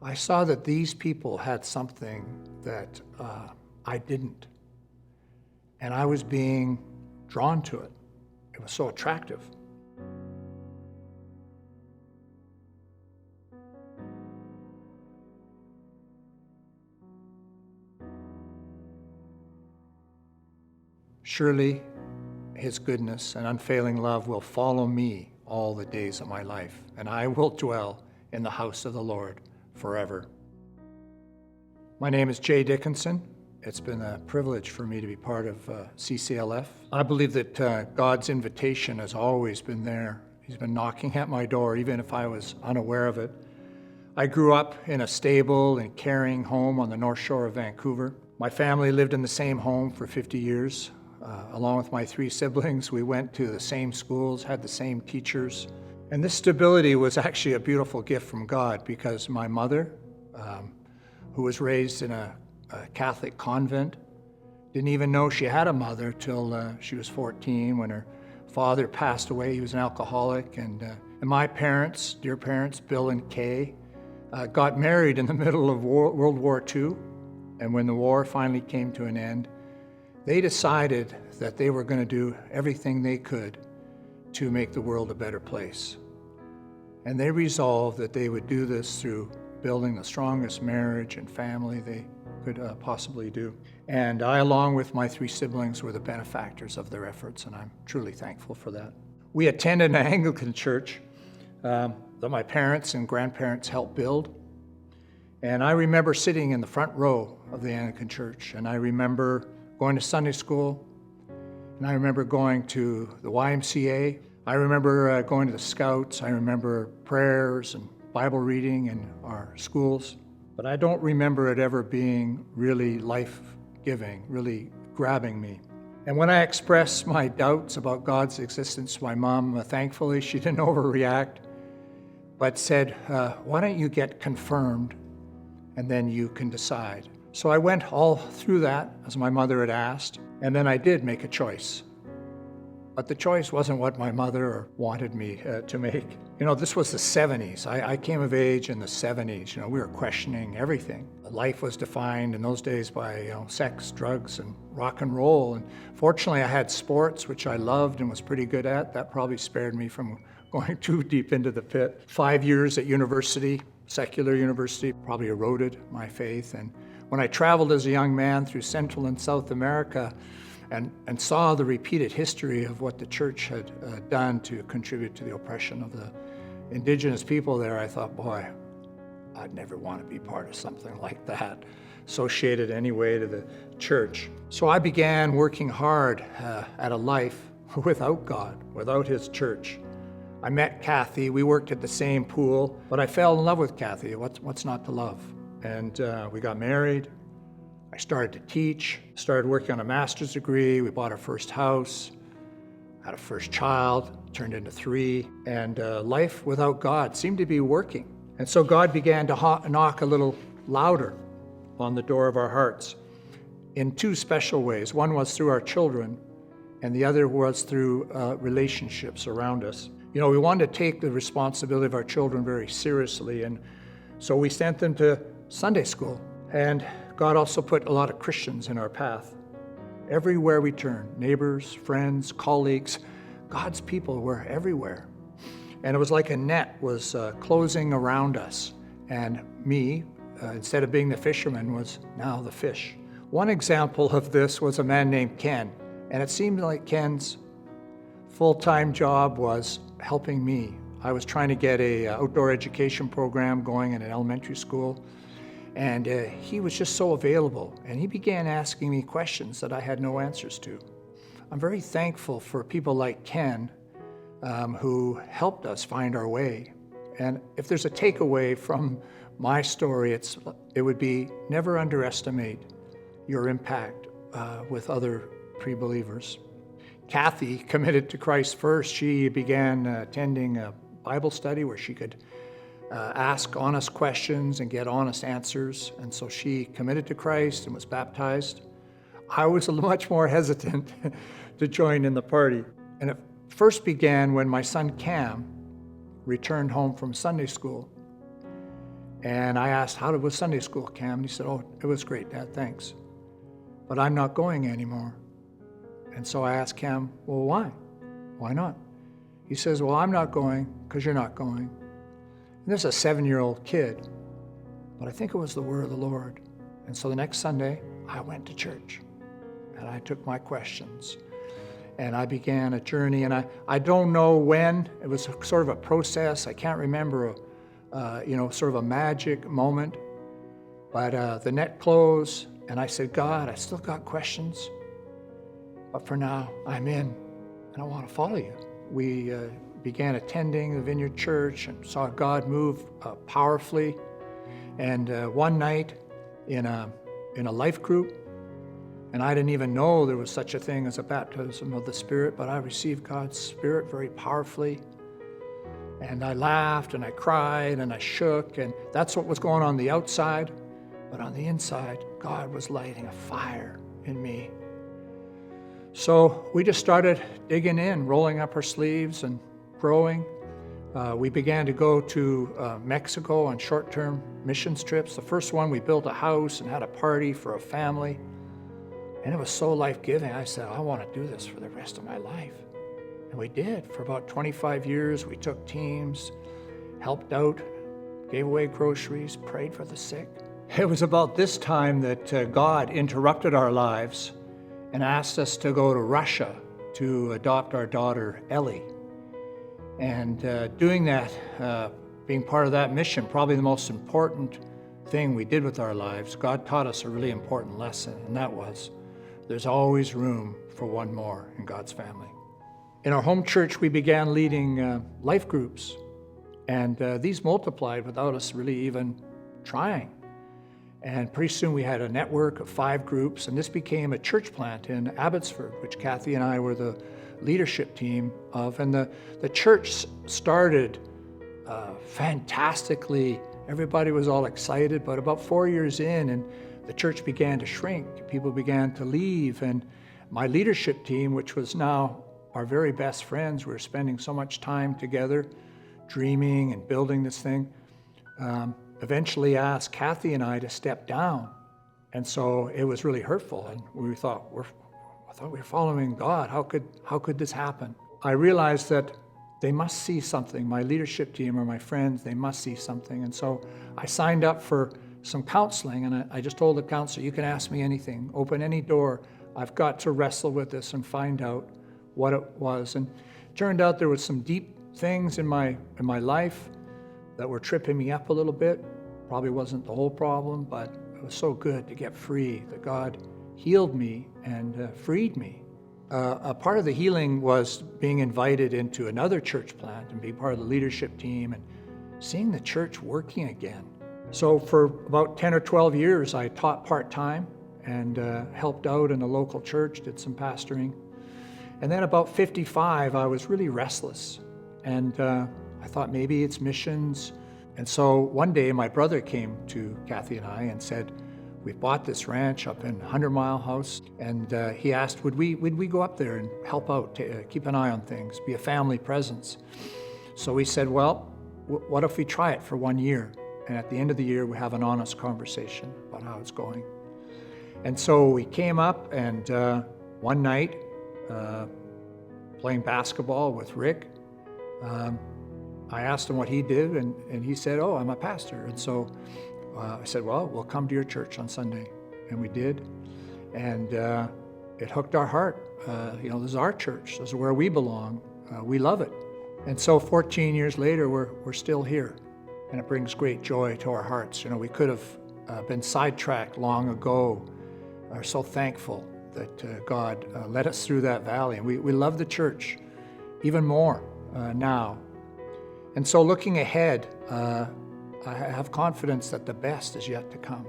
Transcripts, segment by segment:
I saw that these people had something that I didn't. And I was being drawn to it. It was so attractive. Surely his goodness and unfailing love will follow me all the days of my life, and I will dwell in the house of the Lord forever. My name is Jay Dickinson. It's been a privilege for me to be part of CCLF. I believe that God's invitation has always been there. He's been knocking at my door, even if I was unaware of it. I grew up in a stable and caring home on the North Shore of Vancouver. My family lived in the same home for 50 years. Along with my 3 siblings, we went to the same schools, had the same teachers. And this stability was actually a beautiful gift from God, because my mother, who was raised in a Catholic convent, didn't even know she had a mother till she was 14 when her father passed away. He was an alcoholic. And my parents, dear parents, Bill and Kay, got married in the middle of World War II. And when the war finally came to an end, they decided that they were going to do everything they could to make the world a better place. And they resolved that they would do this through building the strongest marriage and family they could possibly do. And I, along with my 3 siblings, were the benefactors of their efforts, and I'm truly thankful for that. We attended an Anglican church that my parents and grandparents helped build. And I remember sitting in the front row of the Anglican church, and I remember going to Sunday school, and I remember going to the YMCA. I remember going to the Scouts. I remember prayers and Bible reading in our schools. But I don't remember it ever being really life-giving, really grabbing me. And when I expressed my doubts about God's existence to my mom, thankfully she didn't overreact, but said, why don't you get confirmed and then you can decide. So I went all through that, as my mother had asked, and then I did make a choice. But the choice wasn't what my mother wanted me to make. You know, this was the 70s. I came of age in the 70s. You know, we were questioning everything. Life was defined in those days by sex, drugs, and rock and roll. And fortunately, I had sports, which I loved and was pretty good at. That probably spared me from going too deep into the pit. 5 years at university, secular university, probably eroded my faith. And when I traveled as a young man through Central and South America and saw the repeated history of what the church had done to contribute to the oppression of the indigenous people there, I thought, boy, I'd never want to be part of something like that, associated anyway to the church. So I began working hard at a life without God, without His church. I met Kathy. We worked at the same pool, but I fell in love with Kathy. What's not to love? And we got married. I started to teach, started working on a master's degree. We bought our first house, had a first child, turned into 3. And life without God seemed to be working. And so God began to knock a little louder on the door of our hearts in 2 special ways. One was through our children, and the other was through relationships around us. You know, we wanted to take the responsibility of our children very seriously, and so we sent them to Sunday school. And God also put a lot of Christians in our path. Everywhere we turned, neighbors, friends, colleagues, God's people were everywhere. And it was like a net was closing around us. And me, instead of being the fisherman, was now the fish. One example of this was a man named Ken. And it seemed like Ken's full-time job was helping me. I was trying to get a outdoor education program going in an elementary school. And he was just so available. And he began asking me questions that I had no answers to. I'm very thankful for people like Ken who helped us find our way. And if there's a takeaway from my story, it would be never underestimate your impact with other pre-believers. Kathy committed to Christ first. She began attending a Bible study where she could ask honest questions and get honest answers. And so she committed to Christ and was baptized. I was much more hesitant to join in the party. And it first began when my son Cam returned home from Sunday school. And I asked, how was Sunday school, Cam? And he said, oh, it was great, Dad, thanks. But I'm not going anymore. And so I asked Cam, well, why? Why not? He says, well, I'm not going because you're not going. And this is a 7-year-old kid, but I think it was the word of the Lord. And so the next Sunday, I went to church, and I took my questions, and I began a journey. And I don't know when. It was sort of a process. I can't remember, sort of a magic moment. But the net closed, and I said, God, I still got questions, but for now, I'm in, and I want to follow you. We began attending the Vineyard Church and saw God move powerfully. And one night in a life group, and I didn't even know there was such a thing as a baptism of the Spirit, but I received God's Spirit very powerfully. And I laughed and I cried and I shook, and that's what was going on the outside. But on the inside, God was lighting a fire in me. So we just started digging in, rolling up our sleeves and growing. We began to go to Mexico on short-term missions trips. The first one, we built a house and had a party for a family. And it was so life-giving. I said, I want to do this for the rest of my life. And we did. For about 25 years, we took teams, helped out, gave away groceries, prayed for the sick. It was about this time that God interrupted our lives and asked us to go to Russia to adopt our daughter, Ellie. And doing that, being part of that mission, probably the most important thing we did with our lives, God taught us a really important lesson, and that was, there's always room for one more in God's family. In our home church, we began leading life groups, and these multiplied without us really even trying. And pretty soon we had a network of 5 groups, and this became a church plant in Abbotsford, which Kathy and I were the leadership team of. And the church started fantastically. Everybody was all excited, but about 4 years in, and the church began to shrink. People began to leave, and my leadership team, which was now our very best friends, we were spending so much time together, dreaming and building this thing, eventually asked Kathy and I to step down. And so it was really hurtful, and we thought, I thought we were following God. How could this happen? I realized that they must see something. My leadership team or my friends, they must see something. And so I signed up for some counseling, and I just told the counselor, you can ask me anything, open any door. I've got to wrestle with this and find out what it was. And it turned out there was some deep things in my life that were tripping me up a little bit. Probably wasn't the whole problem, but it was so good to get free, that God healed me and freed me. A part of the healing was being invited into another church plant and being part of the leadership team and seeing the church working again. So for about 10 or 12 years, I taught part-time and helped out in a local church, did some pastoring. And then about 55, I was really restless. And I thought maybe it's missions. And so one day my brother came to Kathy and I and said, we bought this ranch up in 100 Mile House, and he asked, would we go up there and help out, keep an eye on things, be a family presence? So we said, well, what if we try it for 1 year? And at the end of the year, we have an honest conversation about how it's going. And so we came up, and one night, playing basketball with Rick, I asked him what he did, and he said, oh, I'm a pastor. And so I said, well, we'll come to your church on Sunday. And we did. And it hooked our heart. This is our church. This is where we belong. We love it. And so 14 years later, we're still here. And it brings great joy to our hearts. We could have been sidetracked long ago. We're so thankful that God led us through that valley. And we love the church even more now. And so looking ahead, I have confidence that the best is yet to come.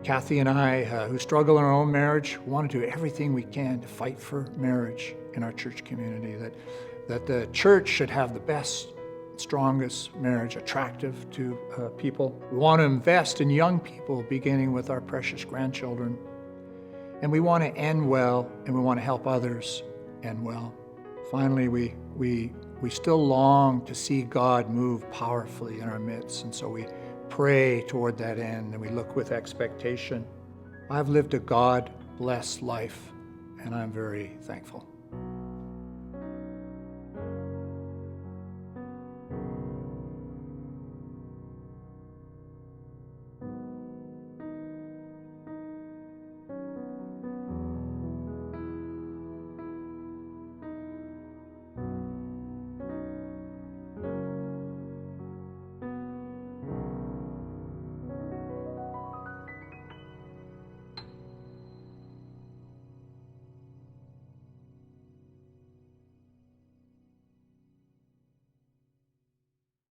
Kathy and I, who struggle in our own marriage, want to do everything we can to fight for marriage in our church community, that the church should have the best, strongest marriage, attractive to people. We want to invest in young people, beginning with our precious grandchildren. And we want to end well, and we want to help others end well. Finally, we still long to see God move powerfully in our midst, and so we pray toward that end and we look with expectation. I've lived a God-blessed life, and I'm very thankful.